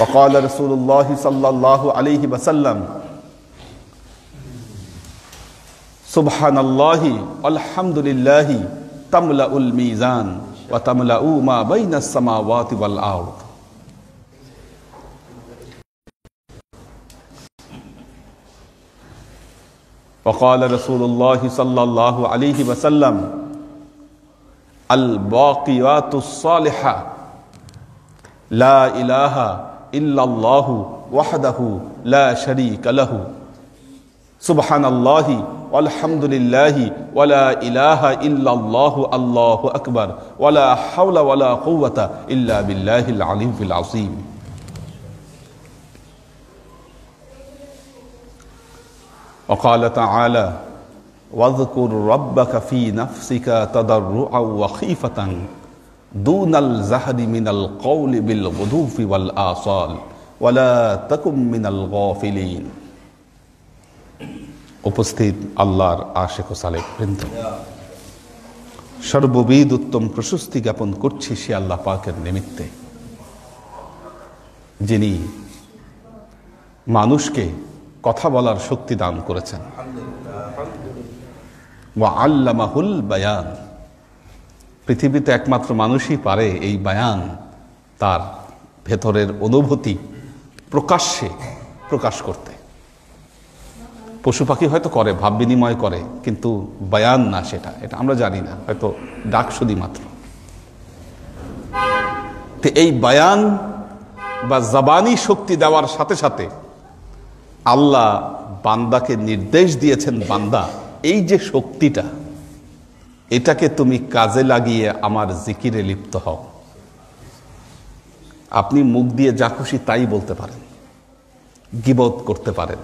وقال رسول الله صلى الله عليه وسلم سبحان الله والحمد لله تملأ الميزان وتملأ ما بين السماوات والأرض. وقال رسول الله صلى الله عليه وسلم الباقيات الصالحات لا إله إلا الله وحده لا شريك له سبحان الله والحمد لله ولا إله إلا الله الله أكبر ولا حول ولا قوة إلا بالله العلي العظيم. وقال تعالى واذكر ربك في نفسك تضرعا وخيفة دون الجهر من القول بالغدو والآصال ولا تكن من الغافلين. উপস্থিত আল্লাহর আশিক ও সালেক বৃন্দ, সর্ববিধ উত্তম প্রশস্তি জ্ঞাপন করছি সে আল্লাহ পাকের নিমিত্তে, যিনি মানুষকে কথা বলার শক্তি দান করেছেন। ওয়া আল্লামাহুল বায়ান, পৃথিবীতে একমাত্র মানুষই পারে এই বায়ান, তার ভেতরের অনুভূতি প্রকাশ্যে প্রকাশ করতে। পশু পাখি হয়তো করে, ভাব বিনিময় করে, কিন্তু বায়ান না, এটা আমরা জানি না, হয়তো ডাকশুনি মাত্র। তো এই বায়ান বা জবানি শক্তি দেওয়ার সাথে সাথে আল্লাহ বান্দাকে নির্দেশ দিয়েছেন, বান্দা এই যে শক্তিটা, এটাকে তুমি কাজে লাগিয়ে আমার জিকিরে লিপ্ত হও। আপনি মুখ দিয়ে যা খুশি তাই বলতে পারেন, গীবত করতে পারেন,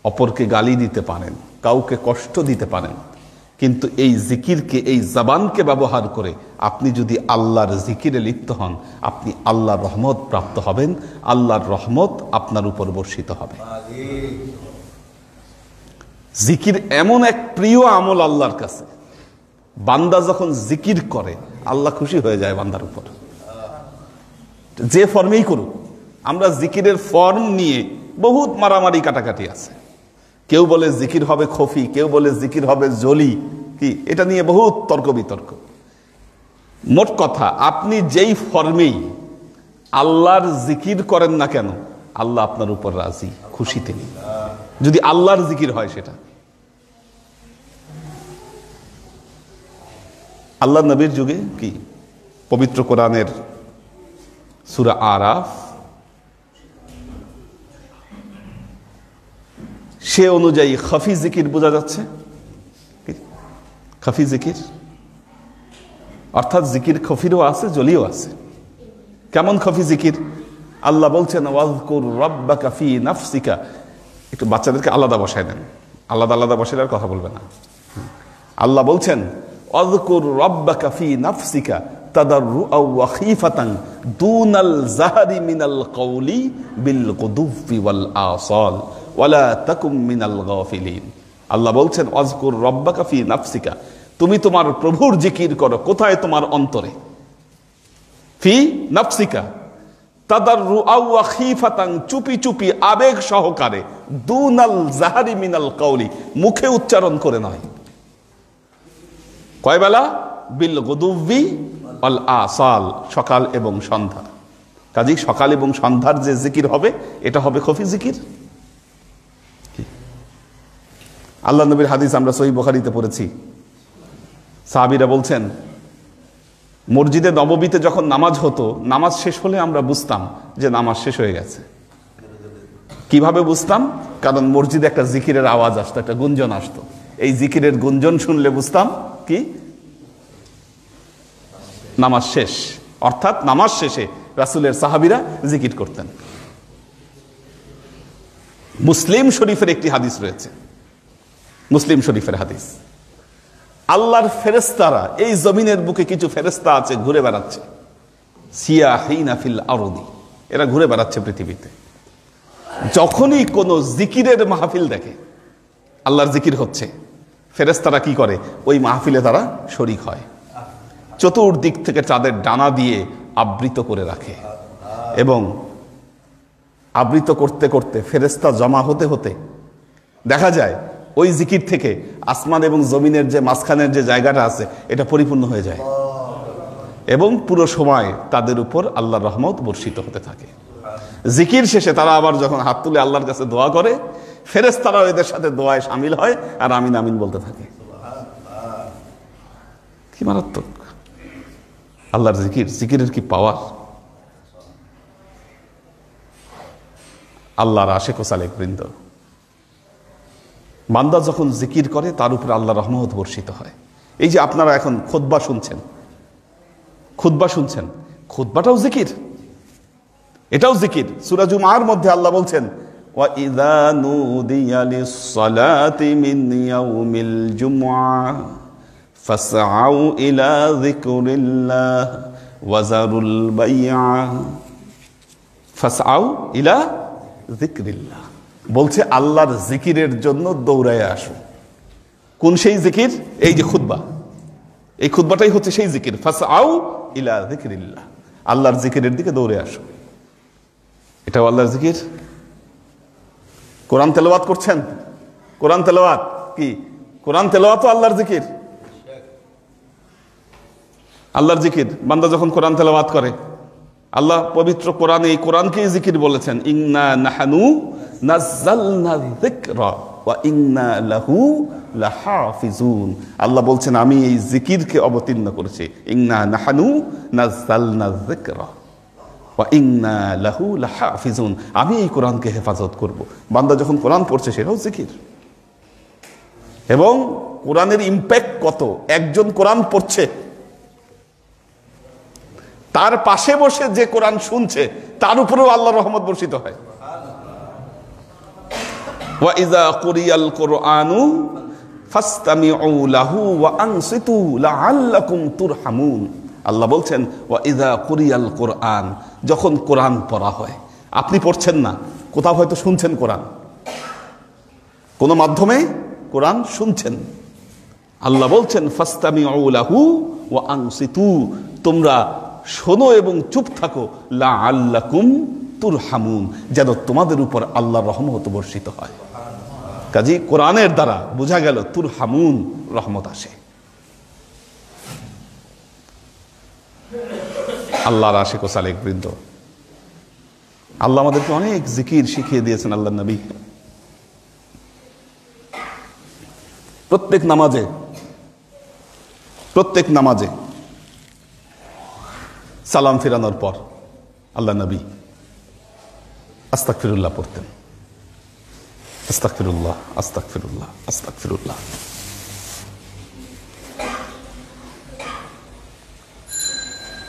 অপরকে গালি দিতে পারেন, কাউকে কষ্ট দিতে পারেন, কিন্তু এই জিকিরকে, এই জবানকে ব্যবহার করে আপনি যদি আল্লাহর জিকিরে লিপ্ত হন, আপনি আল্লাহর রহমত প্রাপ্ত হবেন, আল্লাহর রহমত আপনার উপর বর্ষিত হবে। জিকির এমন এক প্রিয় আমল আল্লাহর কাছে, বান্দা যখন জিকির করে আল্লাহ খুশি হয়ে যায় বান্দার উপর, যে ফর্মেই করুক। আমরা জিকিরের ফর্ম নিয়ে বহুত মারামারি কাটাকাটি আছে। কেউ বলে জিকির হবে খফি, কেউ বলে জিকির হবে জলি, কি এটা নিয়ে বহুত তর্ক বিতর্ক। মোট কথা, আপনি যেই ফর্মেই আল্লাহর জিকির করেন না কেন, আল্লাহ আপনার উপর রাজি, খুশি তিনি, যদি আল্লাহর জিকির হয় সেটা। আল্লাহ নবীর যুগে কি পবিত্র কোরআনের সূরা আরাফ, সে অনুযায়ী খাফি জিকির বোঝা যাচ্ছে। খাফি জিকির অর্থাৎ জিকির খফিরও আছে, জলিও আছে। কেমন খাফি জিকির? আল্লাহ বলছেন ওয়াজকুর রাব্বাকা ফি নাফসিকা। একটু বাচ্চাদেরকে আলাদা বসায় দেন, আলাদা আলাদা বসালে আর কথা বলবে না। আল্লাহ বলছেন ওয়াজকুর রাব্বাকা ফি নাফসিকা তাদাররুআন ওয়া খীফাতান দুনাল জাহরি মিনাল কওলি বিল গুদুফি ওয়াল আসাল ওয়ালা তাকুম মিনাল গাফিলিন। আল্লাহ বলছেন ওয়াজকুর রাব্বাকা ফি নাফসিকা, তুমি তোমার প্রভুর জিকির করো। কোথায়? তোমার অন্তরে। ফি নাফসিকা তাদাররুআন ওয়া খীফাতান, চুপি চুপি আবেগ সহকারে, দুনাল জাহরি মিনাল কওলি, মুখে উচ্চারণ করে নয়। কয় বেলা? বিল গুদুফি ওয়াল আসাল, সকাল এবং সন্ধ্যা। কাজেই সকাল এবং সন্ধ্যার যে জিকির হবে এটা হবে খফি জিকির। আল্লাহ নবীর হাদিস আমরা সহিহ বুখারীতে পড়েছি। সাহাবীরা বলছেন মসজিদে নববীতে যখন নামাজ হতো, নামাজ শেষ হলে আমরা বুঝতাম যে নামাজ শেষ হয়ে গেছে। কিভাবে বুঝতাম? কারণ মসজিদে একটা জিকিরের আওয়াজ আসতো, একটা গুঞ্জন আসতো। এই জিকিরের গুঞ্জন শুনলে বুঝতাম কি নামাজ শেষ। অর্থাৎ নামাজ শেষে রাসূলের সাহাবীরা জিকির করতেন। মুসলিম শরীফের একটি হাদিস রয়েছে, মুসলিম শরীফের হাদিস, আল্লাহর ফেরেশতারা, এই জমিনের বুকে কিছু ফেরেশতা আছে ঘুরে বেড়াচ্ছে, সিয়াহিনা ফিল আরদি, এরা ঘুরে বেড়াচ্ছে পৃথিবীতে। যখনই কোনো জিকিরের মাহফিল দেখে, আল্লাহর জিকির হচ্ছে, ফেরেশতারা কি করে? ওই মাহফিলে তারা শরীক হয়। চতুর্দিক থেকে তাদের ডানা দিয়ে আবৃত করে রাখে, এবং আবৃত করতে করতে ফেরেশতা জমা হতে হতে দেখা যায় ওই জিকির থেকে আসমান এবং জমিনের যে মাঝখানের যে জায়গাটা আছে এটা পরিপূর্ণ হয়ে যায়, এবং পুরো সময় তাদের উপর আল্লাহর রহমত বর্ষিত হতে থাকে। জিকির শেষে তারা আবার যখন হাত তুলে আল্লাহর কাছে দোয়া করে, ফেরেশতারা এদের সাথে দোয়ায় শামিল হয় আর আমিন আমিন বলতে থাকে। কি মারাত্মক আল্লাহর জিকির, জিকিরের কি পাওয়ার! আল্লাহর আশিক ও সালেক বৃন্দ, বান্দা যখন জিকির করে তার উপরে আল্লাহর রহমত বর্ষিত হয়। এই যে আপনারা এখন খুতবা শুনছেন, খুতবাটাও জিকির, এটাও জিকির। সূরা জুমার মধ্যে আল্লাহ বলছেন, ওয়া ইযা নুদিয়া লিস-সালাতি মিন ইয়াউমিল জুমআহ ফাসআউ ইলা যিকরিল্লাহ ওয়া যারুল বাই'a। ফাসআউ ইলা যিকরিল্লাহ বলছে আল্লাহর জিকিরের জন্য দৌড়ায় আসো। কোন সেই জিকির? এই যে খুতবা, এই খুতবাটাই হচ্ছে সেই জিকির। ফাসআউ ইলা যিকরিল্লাহ, আল্লাহর জিকিরের দিকে দৌড়ে আসো। এটাও আল্লাহর জিকির। কোরআন তেলাওয়াত করছেন, কোরআন তেলাওয়াত কি? কোরআন তেলাওয়াতও আল্লাহর জিকির, আল্লাহর জিকির। বান্দা যখন কোরআন তেলাওয়াত করে, আল্লাহ পবিত্র কোরআনে এই কোরআনকেই জিকির বলেছেন, ইন্না নাহনু নাযালনা যিকরা ওয়া ইন্না লাহু লাহাফিজুন। আল্লাহ বলছেন আমি এই জিকিরকে অবতীর্ণ করেছি, ইন্না নাহনু নাযালনা যিকরা ওয়া ইন্না লাহু লাহাফিজুন, আমি এই কোরআনকে হেফাজত করব। বান্দা যখন কোরআন পড়ছে সেটাও জিকির। এবং কোরআনের ইম্প্যাক্ট কত! একজন কোরআন পড়ছে, তার পাশে বসে যে কোরআন শুনছে তার উপরেও আল্লাহর রহমত বর্ষিত হয়। ওয়া ইযা কুরিয়াল কুরআনু ফাসতামিউ লাহু ওয়া আনসিতু লাআল্লাকুম তুরহামুন। আল্লাহ বলছেন ওয়া ইযা কুরিয়াল কুরআন, যখন কোরআন পড়া হয়, আপনি পড়ছেন না, কোথাও হয়তো শুনছেন কোরআন, কোনো মাধ্যমে কোরআন শুনছেন, আল্লাহ বলছেন ফাসতামিউ লাহু ওয়া আনসিতু, তোমরা শোনো এবং চুপ থাকো, লাআল্লাকুম তুরহামুন, যেন তোমাদের উপর আল্লাহর রহমত বর্ষিত হয়। কাজী কোরআনের দ্বারা বোঝা গেল তুরহামুন, রহমত আসে। আল্লাহর আশিক ও সালেক বৃন্দ, আল্লাহ আমাদেরকে অনেক জিকির শিখিয়ে দিয়েছেন। আল্লাহর নবী প্রত্যেক নামাজে সালাম ফিরানোর পর আল্লাহ নবী আস্তাগফিরুল্লাহ পড়তেন। আস্তাগফিরুল্লাহ, আস্তাগফিরুল্লাহ, আস্তাগফিরুল্লাহ।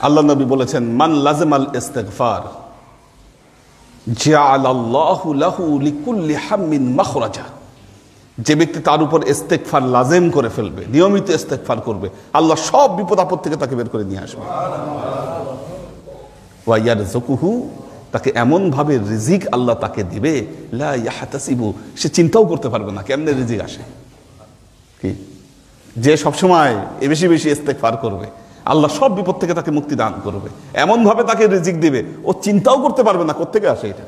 আল্লাহ নবী বলেছেন, মান লাযিমাল ইস্তিগফার জাআলাল্লাহু লাহু লিকুল্লি হাম্মিন মাখরাজা। যে ব্যক্তি তার উপর ইস্তিগফার লাজিম করে ফেলবে, নিয়মিত ইস্তিগফার করবে, আল্লাহ সব বিপদ আপদ থেকে তাকে বের করে নিয়ে আসবে। ওয়া ইয়ারযুকুহু, তাকে এমন ভাবে রিজিক আল্লাহ তাকে দিবে, লা ইয়াহতাসিবু, সে চিন্তাও করতে পারবে না কেমনে রিজিক আসে। কি যে সবসময় বেশি বেশি ইস্তিগফার করবে, আল্লাহ সব বিপদ থেকে তাকে মুক্তি দান করবে, এমন ভাবে তাকে রিজিক দিবে ও চিন্তাও করতে পারবে না কোত্থেকে আসে এটা।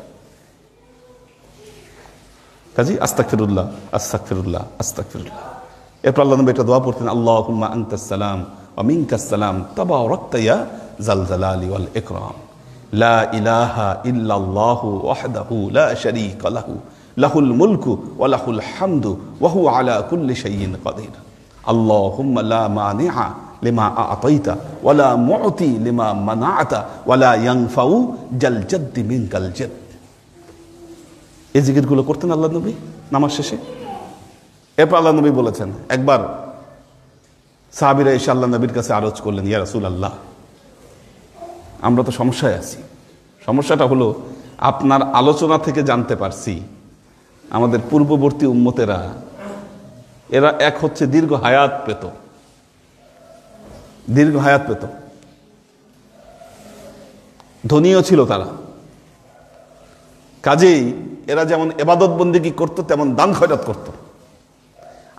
কাজী আস্তাগফিরুল্লাহ, আস্তাগফিরুল্লাহ, আস্তাগফিরুল্লাহ। এরপর আল্লাহ নবী একটা দোয়া পড়তেন, আল্লাহুম্মা আনতাস সালাম ওয়া মিনকাস সালাম তাবারাকতা ইয়া যাল জালালি ওয়াল ইকরাম, লা ইলাহা ইল্লাল্লাহু ওয়াহদাহু লা শারীকা লাহু, লাহুল মুলকু ওয়া লাহুল হামদু ওয়া হুয়া আলা কুল্লি শাইইন কাদির। আল্লাহুম্মা লা মানিআ লিমা আ'তাইতা ওয়া লা মু'তি লিমা মানা'তা ওয়া লা ইয়ানফাউ জাল জাদ্দি মিনকাল জাদ। এই জিকিরগুলো করতেন আল্লাহ নবী নামাজ শেষে। এরপর আল্লাহ নবী বলেছেন, একবার সাহাবীরা এসে আল্লাহ নবীর কাছে আরজ করলেন, ইয়া রাসূলুল্লাহ, আমরা তো সমস্যায় আছি। সমস্যাটা হলো, আপনার আলোচনা থেকে জানতে পারছি আমাদের পূর্ববর্তী উম্মতেরা এরা এক হচ্ছে দীর্ঘ হায়াত পেত, ধনীও ছিল তারা, কাজেই এরা যেমন ইবাদত বন্দেগী করত তেমন দান খয়রাত করত।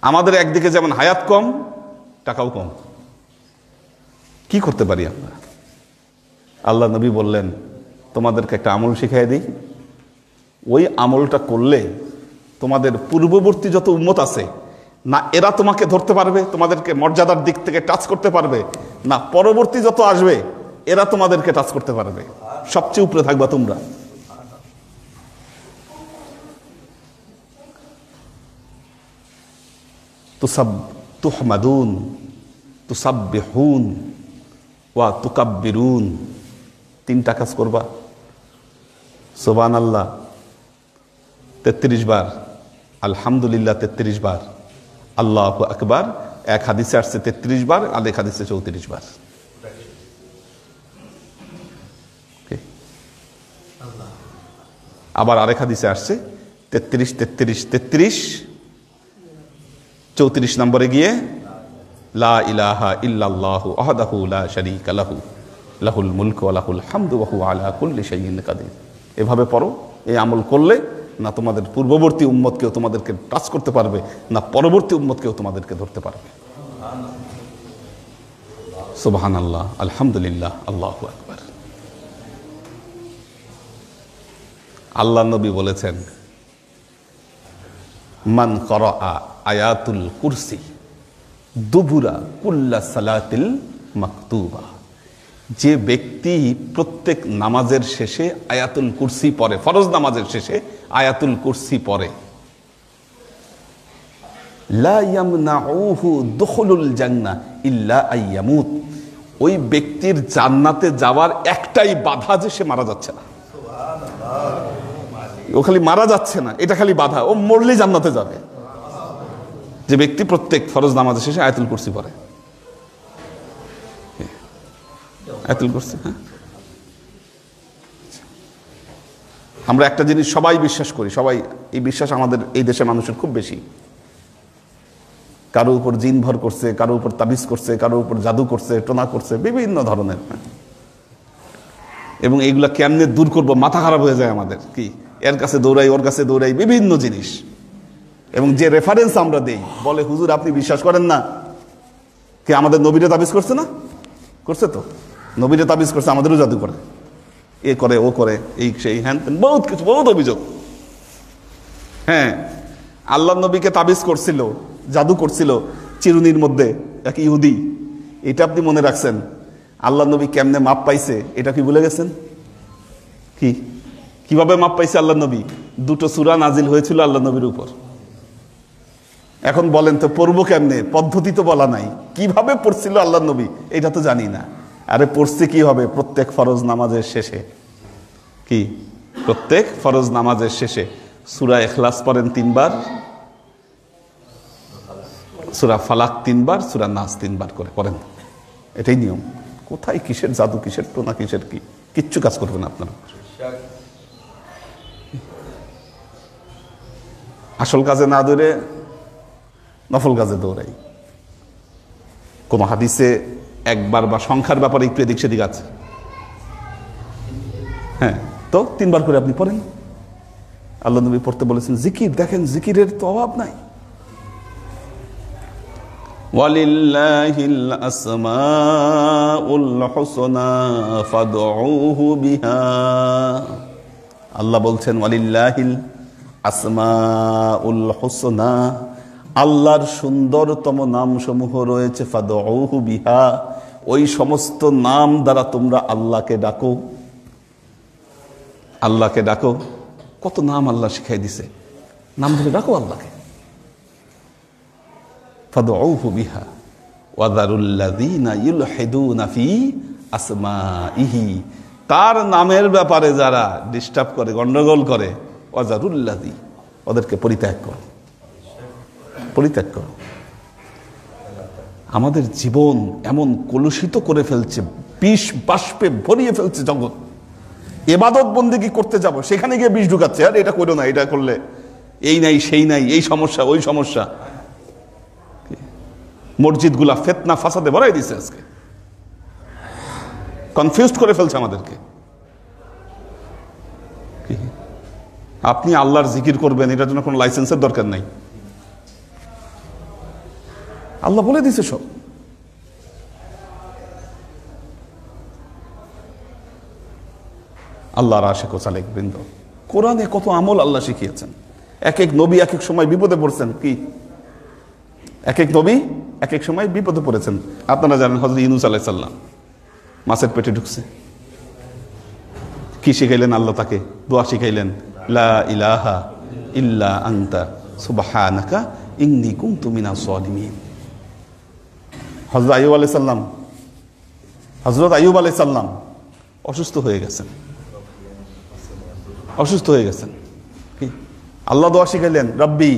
আমাদের একদিকে যেমন হায়াত কম, টাকাও কম, কি করতে পারি আমরা? আল্লাহ নবী বললেন, তোমাদেরকে একটা আমল শিখাই দিই, ওই আমলটা করলে তোমাদের পূর্ববর্তী যত উম্মত আছে না এরা তোমাকে ধরতে পারবে, তোমাদেরকে মর্যাদার দিক থেকে টাচ করতে পারবে না, পরবর্তী যত আসবে এরা তোমাদেরকে টাচ করতে পারবে, সবচেয়ে উপরে থাকবা তোমরা। তুহমাদুন তুসাব্বিহুন ওয়া তুকাব্বিরুন, তিনটা কাজ করবা। সুবহানাল্লাহ 33 বার, আলহামদুলিল্লাহ 33 বার, আল্লাহু আকবার এক হাদিসে আসছে 33 বার, আরেক হাদিসে 34 বার। আবার আরেক হাদিসে আসছে 33 33 33, 34 নম্বরে গিয়ে লা ইলাহা ইল্লাল্লাহু ওয়াহদাহু লা শারীকা লাহু লাহুল মুলকু ওয়া লাহুল হামদু ওয়া হুয়া আলা কুল্লি শাইইন কাদির। এভাবে পড়ো। এই আমল করলে না তোমাদের পূর্ববর্তী উম্মতকেও তোমাদেরকে টাচ করতে পারবে, না পরবর্তী উম্মতকেও তোমাদেরকে ধরতে পারবে। সুবহানাল্লাহ, আলহামদুলিল্লাহ, আল্লাহু আকবার। আল্লাহ নবী বলেছেন, মান করাআ আয়াতুল কুরসি দুবুরা কুল্লা সালাতিল মাকতুবা, যে ব্যক্তি প্রত্যেক নামাজের শেষে আয়াতুল কুরসি পড়ে, ফরজ নামাজের শেষে আয়াতুল কুরসি পড়ে, লা ইয়ামনাউহু দুখুলুল জান্নাহ ইল্লা আইয়ামুত, ওই ব্যক্তির জান্নাতে যাওয়ার একটাই বাধা যে সে মারা যাচ্ছে না। ও খালি মারা যাচ্ছে না, এটা খালি বাধা, ও মরলেই জান্নাতে যাবে। যে ব্যক্তি প্রত্যেক ফরজ নামাজের শেষে আয়াতুল কুরসি পড়ে, আয়াতুল কুরসি। হ্যাঁ, আমরা একটা জিনিস সবাই বিশ্বাস করি, সবাই এই বিশ্বাস আমাদের এই দেশের মানুষের খুব বেশি। কারো উপর জিন ভর করছে, কারো উপর তাবিজ করছে, কারো উপর জাদু করছে, টোনা করছে, বিভিন্ন ধরনের। এবং এইগুলা কেমনে দূর করবো মাথা খারাপ হয়ে যায় আমাদের। কি এর কাছে দৌড়াই, ওর কাছে দৌড়াই, বিভিন্ন জিনিস। এবং যে রেফারেন্স আমরা দেই, বলে হুজুর আপনি বিশ্বাস করেন না, কে আমাদের নবীরে তাবিজ করছে না? করছে তো, নবীরে তাবিজ করছে, আমাদেরও জাদু করে, এ করে ও করে, এই সেই হ্যান বহুত কিছু, বহুত অভিযোগ। হ্যাঁ, আল্লাহ নবীকে তাবিজ করছিল, জাদু করছিল চিরুনির মধ্যে এক ইহুদি। এটা আপনি মনে রাখছেন। আল্লাহ নবী কেমনে মাপ পাইছে এটা কি ভুলে গেছেন? কি কিভাবে মাপ পাইছে আল্লাহ নবী? দুটো সূরা নাজিল হয়েছিল আল্লাহ নবীর উপর। এখন বলেন তো পড়বো কেমনে? পদ্ধতি তো বলা নাই, কিভাবে পড়ছিল আল্লাহ নবী এটা তো জানি না। আরে পড়ছে কি হবে? প্রত্যেক ফরজ নামাজের শেষে, কি প্রত্যেক ফরজ নামাজের শেষে সূরা ইখলাস পড়েন 3 বার, সূরা ফালাক 3 বার, সূরা নাস 3 বার করে পড়েন। এটাই নিয়ম। কোথায় কিসের জাদু, কিসের টোনা, কিসের কি, কিচ্ছু কাজ করবে না আপনারা। আসল কাজে না দৌড়ে নফল কাজে দৌড়াই। কোন হাদিসে একবার বা সংখ্যার ব্যাপারে একটু এদিক সেদিক আছে। হ্যাঁ, তো 3 বার করে আপনি পড়েন। আল্লাহ নবী পড়তে বলেছেন জিকির, দেখেন জিকিরের তো অভাব নাই। ওয়ালিল্লাহিল আসমাউল হুসনা ফাদউহু বিহা, আল্লাহ বলছেন ওয়ালিল্লাহিল আসমাউল হুসনা, আল্লাহর সুন্দরতম নাম সমূহ রয়েছে, ফাদউহু বিহা, ওই সমস্ত নাম দ্বারা তোমরা আল্লাহকে ডাকো। আল্লাহকে ডাকো। কত নাম আল্লাহ শিখাই দিছে, নাম ধরে ডাকো আল্লাহকে। ফাদউহু বিহা ওয়াযারুল্লাযীনা ইউলহিদুনা ফি আসমাইহি, তার নামের ব্যাপারে যারা ডিস্টার্ব করে, গন্ডগোল করে, ওয়াযারুল্লাযী, ওদেরকে পরিত্যাগ করো, পরিত্যাগ করো। আমাদের জীবন এমন কলুষিত করে ফেলছে, বিষ বাষ্পে ভরিয়ে ফেলছে জগৎ। ইবাদত বন্দেগী করতে যাব, সেখানে গিয়ে বিষ ঢুকাচ্ছে, আর এটা করো না, এটা করলে এই নাই সেই নাই, এই সমস্যা ওই সমস্যা। মসজিদগুলা ফিতনা ফাসাদে ভরাই দিছে, আজকে কনফিউজড করে ফেলছে আমাদেরকে। আপনি আল্লাহর জিকির করবেন, এটার জন্য কোনো লাইসেন্সের দরকার নাই, আল্লাহ বলে দিছে সব। আল্লাহর আশিক ও সালেক বৃন্দ, কোরআনে কত আমল আল্লাহ শিখিয়েছেন। এক এক নবী এক এক সময় বিপদে পড়ছেন। কি এক এক নবী এক এক সময় বিপদে পড়েছেন। আপনারা জানেন হযরত ইউনূস আলাইহিস সালাম মাছের পেটে ঢুকছে। কি শিখাইলেন আল্লাহ তাকে? দোয়া শিখাইলেন, লা ইলাহা ইল্লা আনতা সুবহানাকা ইন্নী কুনতু মিনাজ জালিমিন। হযরত আইয়ুব আলাইহিস সালাম, হযরত আইয়ুব আলাইহিস সালাম অসুস্থ হয়ে গেছেন, অসুস্থ হয়ে গেছেন। কি আল্লাহ দোয়া শিখাইলেন, রব্বি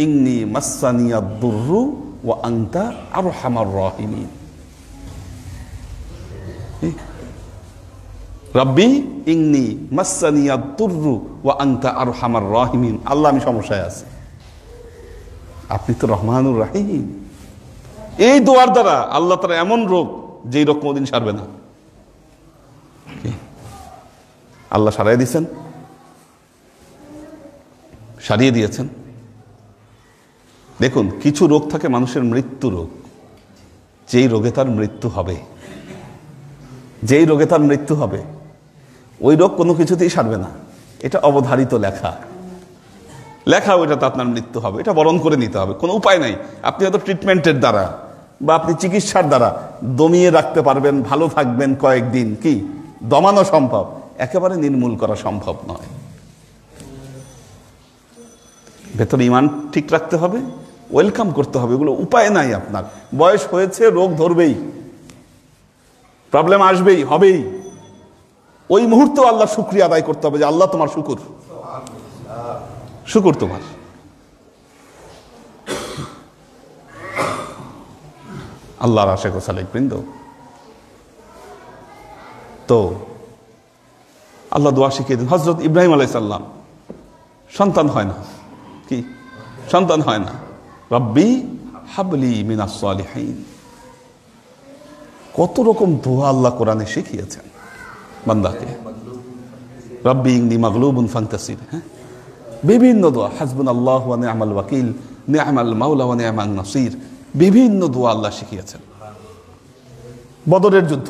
ইন্নী মাসসানিয়াদ দুররু ওয়া আনতা আরহামার রাহিমিন। রব্বি ইন্নী মাসসানিয়াদ দুররু ওয়া আনতা আরহামার রাহিমিন। আল্লাহ আমি সমস্যায় আছি, আপনি তো রহমানুর রাহিম। এই দোয়ার দ্বারা আল্লাহ তাআলা এমন রোগ, যেই রোগ কোনদিন সারবে না, আল্লাহ সারাই দিয়েছেন, সারিয়ে দিয়েছেন। দেখুন, কিছু রোগ থাকে মানুষের মৃত্যু রোগ, যেই রোগে তার মৃত্যু হবে, যেই রোগে তার মৃত্যু হবে, ওই রোগ কোনো কিছুতেই সারবে না। এটা অবধারিত লেখা, লেখা ওইটাতে আপনার মৃত্যু হবে, এটা বরণ করে নিতে হবে, কোনো উপায় নাই। আপনি হয়তো ট্রিটমেন্টের দ্বারা বা আপনি চিকিৎসার দ্বারা দমিয়ে রাখতে পারবেন, ভালো থাকবেন কয়েকদিন, কি দমানো সম্ভব, একেবারে নির্মূল করা সম্ভব নয়। ভেতরে ইমান ঠিক রাখতে হবে, ওয়েলকাম করতে হবে, এগুলো উপায় নাই। আপনার বয়স হয়েছে, রোগ ধরবেই, প্রবলেম আসবেই, হবেই। ওই মুহূর্তে আল্লাহ শুকরিয়া আদায় করতে হবে যে আল্লাহ তোমার শুকুর, শুকুর তোমার। আল্লাহর আশিক ও সালেক বৃন্দ, তো আল্লাহ দোয়া শিখিয়ে দিন। হযরত ইব্রাহিম আলাইহিস সালাম সন্তান হয় না, কি সন্তান হয় না, রব্বি হাবলি মিনাস সালিহিন। কত রকম দোয়া আল্লাহ কোরআনে শিখিয়েছেন বান্দাকে। রব্বি ইন্নী মাগলুবুন ফান্তাসির, হ্যাঁ, বিভিন্ন দোয়া, হাসবুনাল্লাহু ওয়া নি'মাল ওয়াকিল, নি'মাল মাওলা ওয়া নি'মান নাসির, বিভিন্ন দোয়া আল্লাহ শিখিয়েছেন। বদরের যুদ্ধ,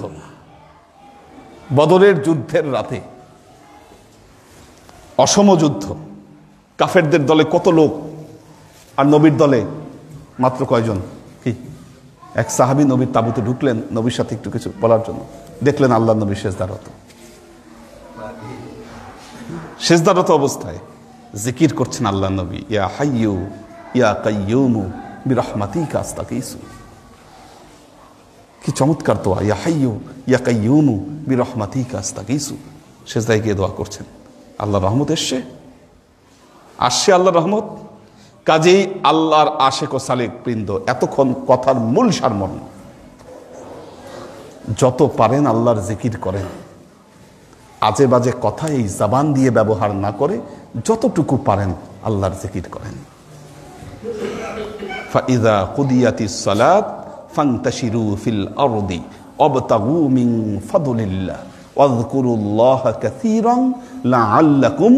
বদরের যুদ্ধের রাতে, অসম যুদ্ধ, কাফেরদের দলে কত লোক আর নবীর দলে মাত্র কয়জন। কি এক সাহাবী নবীর তাঁবুতে ঢুকলেন নবীর সাথে একটু কিছু বলার জন্য, দেখলেন আল্লাহ নবী সিজদারত, সিজদারত অবস্থায় জিকির করছেন আল্লাহ নবী, ইয়া হাইয়ু ইয়া কাইয়ুমু বিরহমাতিকা আস্তাগীসু। কি চমৎকার দোয়া, ইয়া হাইয়ু ইয়া কাইয়ুমু বিরহমাতিকা আস্তাগীসু। সিজদায় গিয়ে দোয়া করছেন, আল্লাহর রহমত এসছে, আসছে আল্লাহর রহমত। কাজেই আল্লাহর আশিক ও সালেক বৃন্দ, এতক্ষণ কথার মূল সারমর্ম, যত পারেন আল্লাহর জিকির করেন, আজে বাজে কথা এই জবান দিয়ে ব্যবহার না করে যতটুকু পারেন আল্লাহর জিকির করেন। ফাইযা কুদিয়াতিস সালাত ফান্তাশিরু ফিল আরদি ওয়াবতাগু মিন ফাদলিল্লাহ ওয়াযকুরুল্লাহা কাসীরান লাআল্লাকুম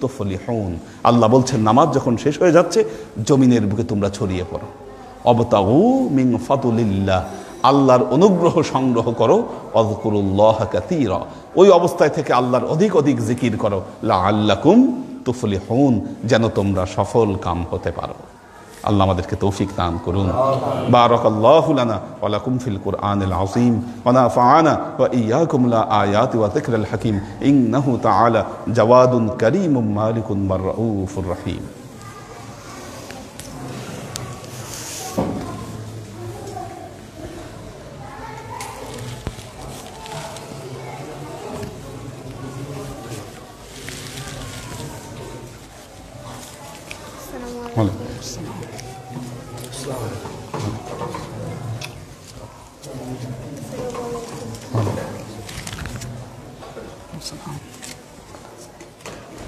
তুফলিহুন। আল্লাহ বলছেন, নামাজ যখন শেষ হয়ে যাচ্ছে জমিনের বুকে তোমরা ছড়িয়ে পড়ো, ওয়াবতাগু মিন ফাদলিল্লাহ, আল্লাহর অনুগ্রহ সংগ্রহ করো, ওয়াযকুরুল্লাহা কাসীরা, ওই অবস্থায় থেকে আল্লাহর অধিক অধিক জিকির করো, লাআল্লাকুম তুফলিহুন, যেন তোমরা সফল কাম হতে পারো। আল্লাহ আমাদেরকে তৌফিক দান করুন। বারাকাল্লাহু লানা ওয়া লাকুম ফিল কুরআনিল আযীম ওয়া নাফা'ানা ওয়া ইয়্যাকুম লা আয়াতি ওয়া যিকরিল হাকীম ইন্নাহু তাআলা জাওয়াদুন কারীমুম মালিকুন রাউফুর রহিম।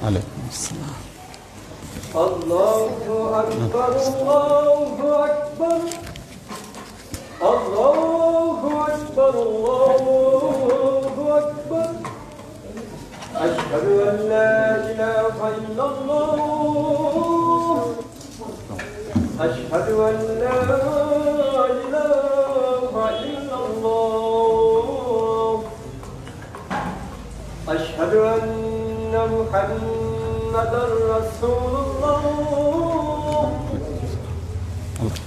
عليكم السلام. الله أكبر الله أكبر الله أكبر الله أكبر أشهد أن لا إله إلا الله أشهد أن لا إله إلا الله أشهد أن محمدا رسول الله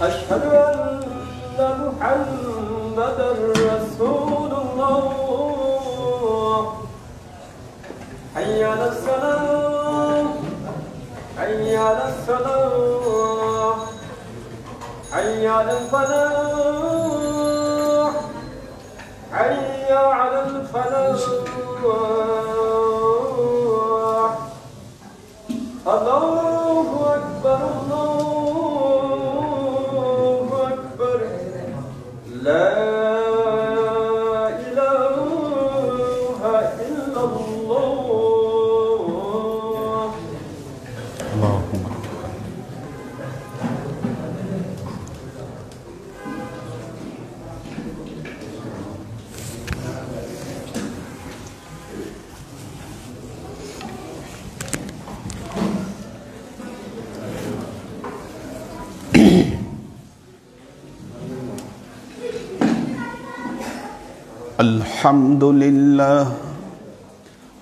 أشهد أن محمدا رسول الله حي على الصلاة حي على الصلاة حي على الفلاح حي على الفلاح الله أكبر الله أكبر لا إله إلا الله اللهم الحمد لله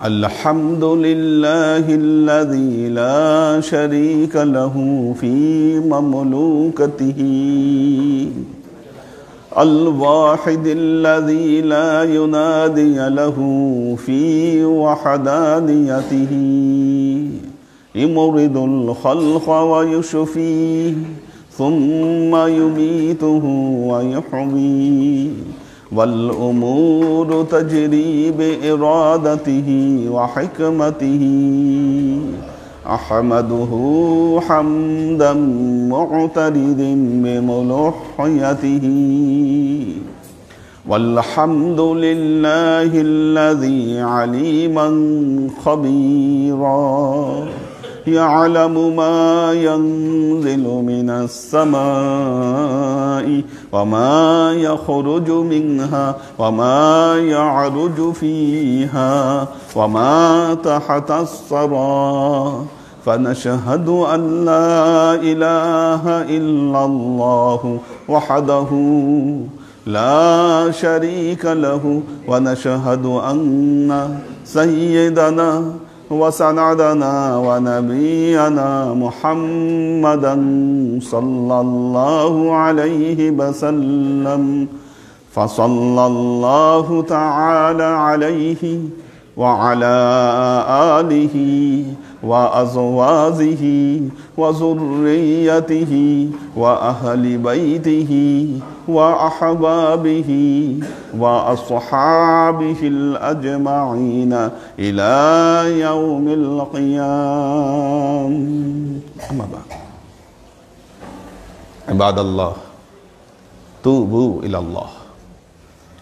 الحمد لله الذي لا شريك له في مملوكته الواحد الذي لا ينادي له في وحدانيته يمرض الخلق ويشفيه ثم يميته ويحييه والأمور تجري بإرادته وحكمته أحمده حمدا معترض بملوحيته والحمد لله الذي عليما خبيرا يعلم ما ينزل من السماء وما يخرج منها وما يعرج فيها وما تحت الثرى فنشهد أن لا إله إلا الله وحده لا شريك له ونشهد أن سيدنا وسندنا ونبينا محمدا صلى الله عليه وسلم فصلى الله تعالى عليه وعلى آله وأزواجه وذريته وأهل بيته وأحبابه وأصحابه الأجمعين إلى يوم القيامة. أما بعد عباد الله توبوا إلى الله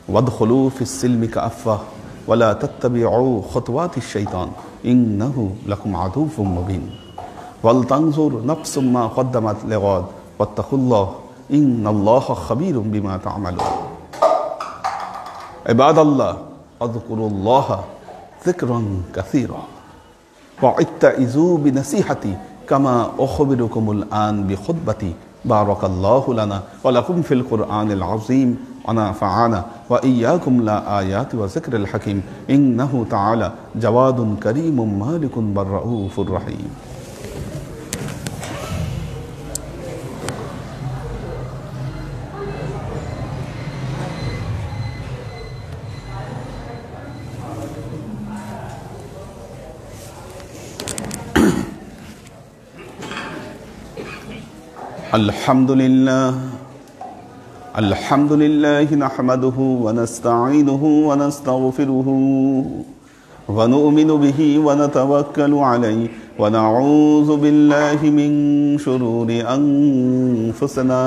وادخلوا في السلم كافة ولا تتبعوا خطوات الشيطان إنه لكم عدو مبين ولتنظر نفس ما قدمت لغد واتقوا الله إن الله خبير بما تعملون. عباد الله اذكروا الله ذكرا كثيرا واتعظوا بنصيحتي كما أخبركم الآن بخطبتي. بارك الله لنا ولكم في القرآن العظيم ونفعنا وإياكم لا آيات وذكر الحكيم إنه تعالى جواد كريم مالك بالرؤوف الرحيم. الحمد لله نحمده ونستعينه ونستغفره ونؤمن به ونتوكل عليه ونعوذ بالله من شرور أنفسنا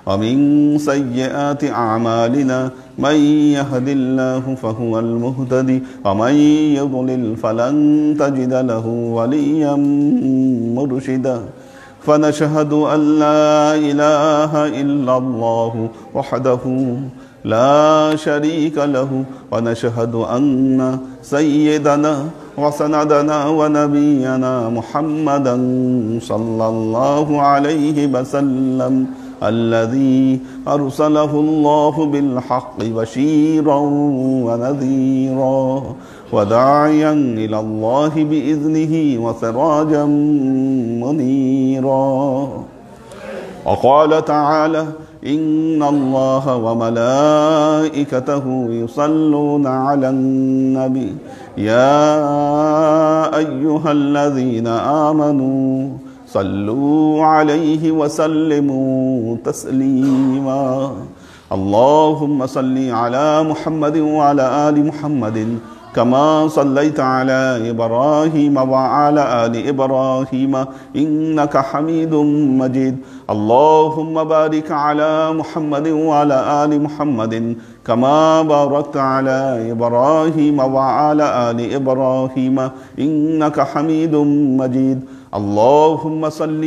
ومن سيئات أعمالنا من يهد الله فهو المهتدي ومن يضلل فلن تجد له وليا مرشدا فنشهد أن لا إله إلا الله وحده لا شريك له ونشهد أن سيدنا وسندنا ونبينا محمدا صلى الله عليه وسلم الذي أرسله الله بالحق بشيرا ونذيرا وداعيا إلى الله بإذنه وسراجا منيرا. وقال تعالى: إن الله وملائكته يصلون على النبي يا أيها الذين آمنوا صلوا عليه وسلموا تسليما. اللهم صل على محمد وعلى آل محمد كما صليت على إبراهيم وعلى آل إبراهيم إنك حميد مجيد. اللهم بارك على محمد وعلى آل محمد كما باركت على إبراهيم وعلى آل إبراهيم إنك حميد مجيد. اللهم صل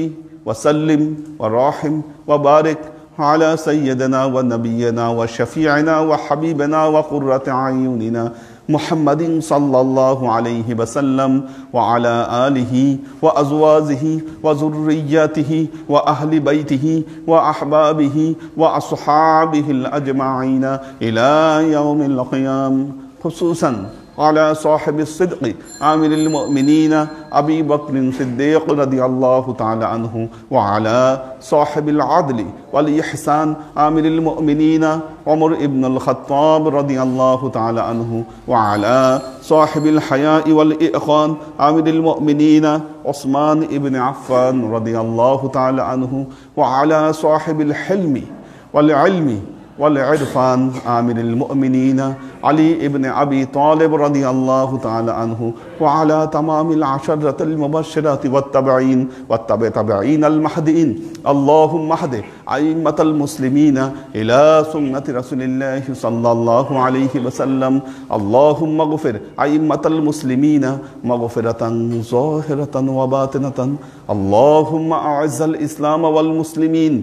وسلم ورحم وبارك على سيدنا ونبينا وشفيعنا وحبيبنا وقرة أعيننا محمد صلى الله عليه وسلم وعلى آله وأزواجه وذرياته وأهل بيته وأحبابه وأصحابه الأجمعين إلى يوم القيامة، خصوصا على صاحب الصدق عامل المؤمنين أبي بكر الصديق رضي الله تعالى عنه، وعلى صاحب العدل والإحسان عامل المؤمنين عمر بن الخطاب رضي الله تعالى عنه، وعلى صاحب الحياء والإخوان عامل المؤمنين عثمان بن عفان رضي الله تعالى عنه، وعلى صاحب الحلم والعلم والعرفان عامل المؤمنين علي بن أبي طالب رضي الله تعالى عنه، وعلى تمام العشرة المبشرات والتابعين المهديين. اللهم اهد أئمة المسلمين إلى سنة رسول الله صلى الله عليه وسلم. اللهم اغفر أئمة المسلمين مغفرة ظاهرة وباطنة. اللهم أعز الإسلام والمسلمين.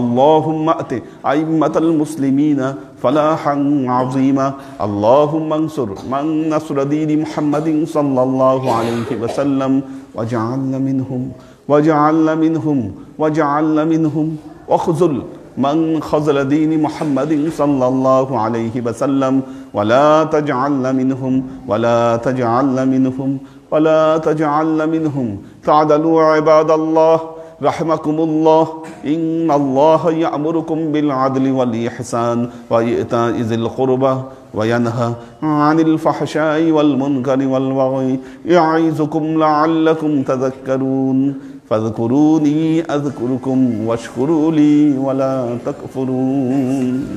اللهم أت أئمة المسلمين فلاحا عظيما. اللهم انصر من نصر دين محمد صلى الله عليه وسلم وجعلنا منهم وخذل من خذل دين محمد صلى الله عليه وسلم ولا تجعلنا منهم. تعدلوا عباد الله رحمكم الله. إن الله يأمركم بالعدل والإحسان وإيتاء ذي القربى وينهى عن الفحشاء والمنكر والبغي يعظكم لعلكم تذكرون. فاذكروني أذكركم واشكروا لي ولا تكفرون.